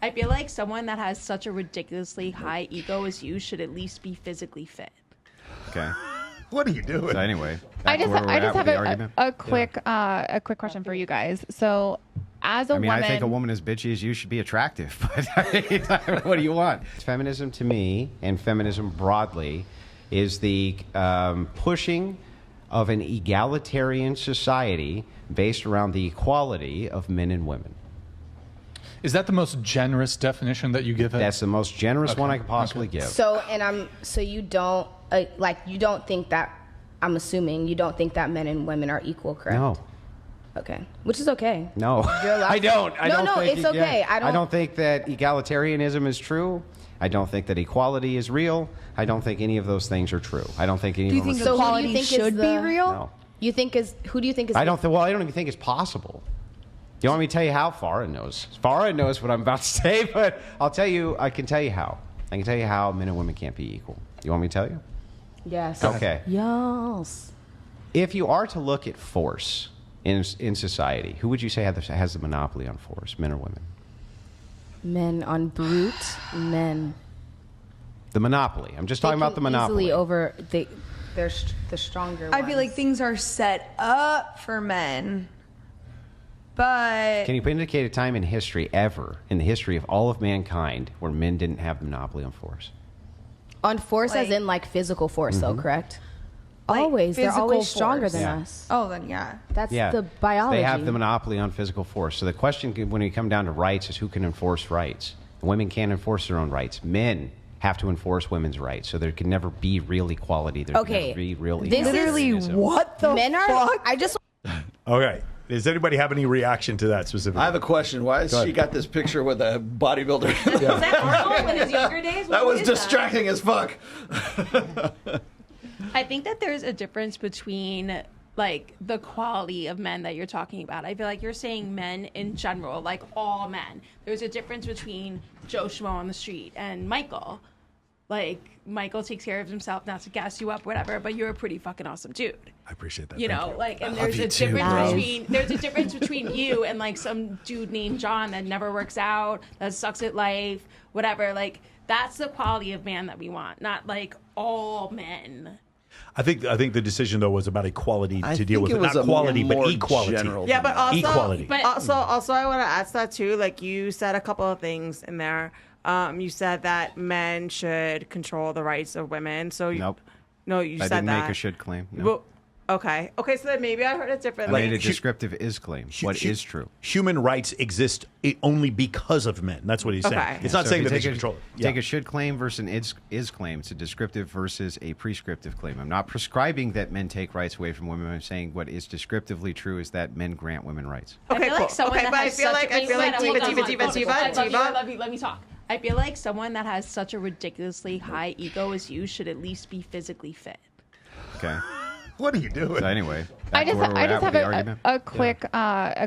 I feel like someone that has such a ridiculously high ego as you should at least be physically fit. Okay. What are you doing? So anyway, I just have a quick question for you guys. So, as a woman, I think a woman as bitchy as you should be attractive, but what do you want? Feminism to me, and feminism broadly, is the pushing of an egalitarian society based around the equality of men and women. Is that the most generous definition that you give it? That's the most generous one I could possibly give. So, so you don't you don't think that, I'm assuming you don't think that men and women are equal, correct? No. Okay, which is okay. No, I don't. No, it's okay. I don't think that egalitarianism is true. I don't think that equality is real. I don't think any of those things are true. I don't think any of them are true. So equality should be real? No. Who do you think is? I don't even think it's possible. You want me to tell you how? Farah knows. Farah knows what I'm about to say, but I can tell you how. I can tell you how men and women can't be equal. You want me to tell you? Yes. Okay. Yes. If you are to look at force in society, who would you say has the monopoly on force, men or women? Men on brute men. The monopoly. I'm just talking about the monopoly. They're the stronger ones. I feel like things are set up for men. But can you indicate a time in history, ever, in the history of all of mankind, where men didn't have the monopoly on force? On force, as in physical force, though, correct? Always. They're always stronger than us. Oh, then yeah. That's the biology. They have the monopoly on physical force. So the question, when you come down to rights, is who can enforce rights? Women can't enforce their own rights. Men have to enforce women's rights. So there can never be real equality. There can never be real Literally, what the fuck? I just... Okay. Does anybody have any reaction to that specifically? I have a question. Why has she got this picture with a bodybuilder? Was that Arnold in his younger days? That was distracting as fuck. I think that there's a difference between the quality of men that you're talking about. I feel like you're saying men in general, like all men. There's a difference between Joe Schmo on the street and Michael. Michael takes care of himself, not to gas you up, whatever, but you're a pretty fucking awesome dude. I appreciate that. And there's a difference between you and some dude named John that never works out, that sucks at life, whatever. That's the quality of man that we want, not all men. I think the decision though was about equality to deal with not quality but equality. Yeah, but also equality. But also I want to ask that too. You said a couple of things in there. You said that men should control the rights of women. So nope. No, you said that. I didn't make a should claim. No. Well, okay. So then maybe I heard it differently. I made a descriptive is claim. What is true? Human rights exist only because of men. That's what he's saying. Okay. It's not saying that they should control it. Take a should claim versus an is claim. It's a descriptive versus a prescriptive claim. I'm not prescribing that men take rights away from women. I'm saying what is descriptively true is that men grant women rights. Okay, cool. But I feel like Diva. Let me talk. I feel like someone that has such a ridiculously high ego as you should at least be physically fit. Okay. What are you doing? So anyway, I just have a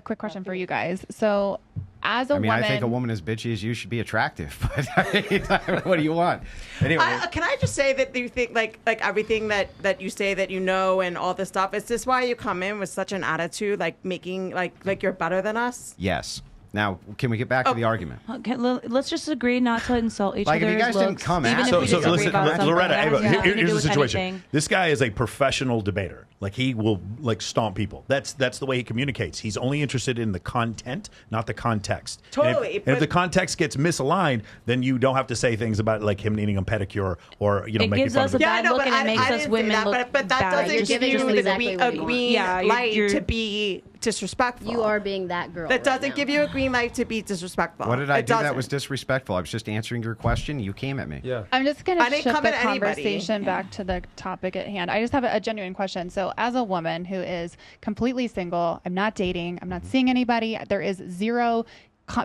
quick question for you guys. So, as a woman, I think a woman as bitchy as you should be attractive, but what do you want? Anyway, can I just say that you think everything that you say that you know and all this stuff, is this why you come in with such an attitude, making like you're better than us? Yes. Now, can we get back to the argument? Okay, let's just agree not to insult each other. If you guys didn't come at so listen, Loretta, here's the situation. This guy is a professional debater. He will stomp people. That's the way he communicates. He's only interested in the content, not the context. Totally. And if the context gets misaligned, then you don't have to say things about him needing a pedicure or making gives fun us of a bad look and it makes us women look but that bad. doesn't give you a green light to be disrespectful. You are being that girl. That doesn't give you a green light to be disrespectful. What did I do that was disrespectful? I was just answering your question. You came at me. Yeah. I'm just going to shift the conversation anybody. back to the topic at hand. I just have a genuine question. So as a woman who is completely single, I'm not dating, I'm not seeing anybody, there is zero...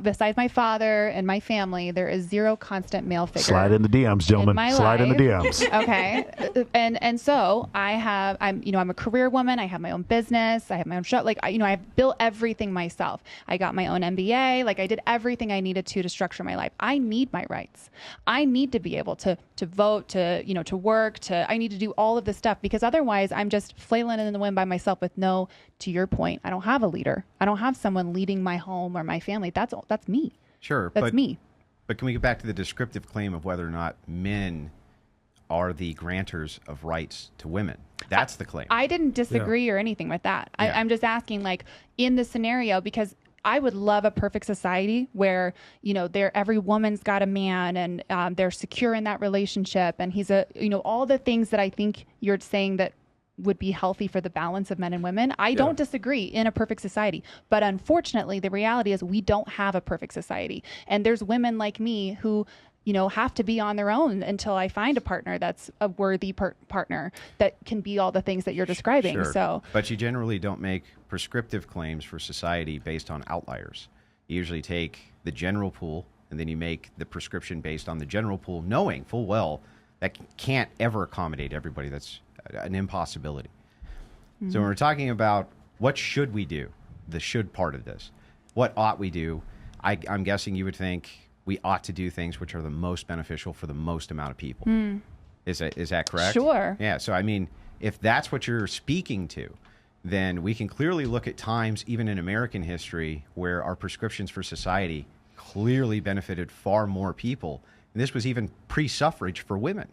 Besides my father and my family, there is zero constant male figure. Slide in the DMs, gentlemen. Slide in the DMs. Okay, and so I'm a career woman. I have my own business. I have my own show. I've built everything myself. I got my own MBA. I did everything I needed to structure my life. I need my rights. I need to be able to vote, to work. I need to do all of this stuff because otherwise I'm just flailing in the wind by myself with no. To your point, I don't have a leader. I don't have someone leading my home or my family. That's me. Sure. That's me. But can we get back to the descriptive claim of whether or not men are the grantors of rights to women? That's the claim. I didn't disagree or anything with that. Yeah. I'm just asking, like, in the scenario, because I would love a perfect society where, every woman's got a man and they're secure in that relationship. And he's all the things that I think you're saying that would be healthy for the balance of men and women. I don't disagree in a perfect society. But unfortunately, the reality is we don't have a perfect society. And there's women like me who have to be on their own until I find a partner that's a worthy partner that can be all the things that you're describing. Sure. So, but you generally don't make prescriptive claims for society based on outliers. You usually take the general pool, and then you make the prescription based on the general pool, knowing full well that can't ever accommodate everybody. That's an impossibility. Mm-hmm. So when we're talking about what should we do, the should part of this, what ought we do, I'm guessing you would think we ought to do things which are the most beneficial for the most amount of people. Is that correct? Sure. Yeah. So, I mean, if that's what you're speaking to, then we can clearly look at times, even in American history, where our prescriptions for society clearly benefited far more people. And this was even pre-suffrage for women.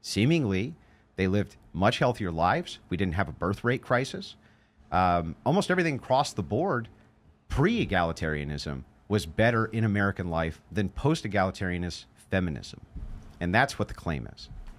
Seemingly, they lived much healthier lives. We didn't have a birth rate crisis. Almost everything across the board, pre-egalitarianism, was better in American life than post-egalitarianist feminism. And that's what the claim is.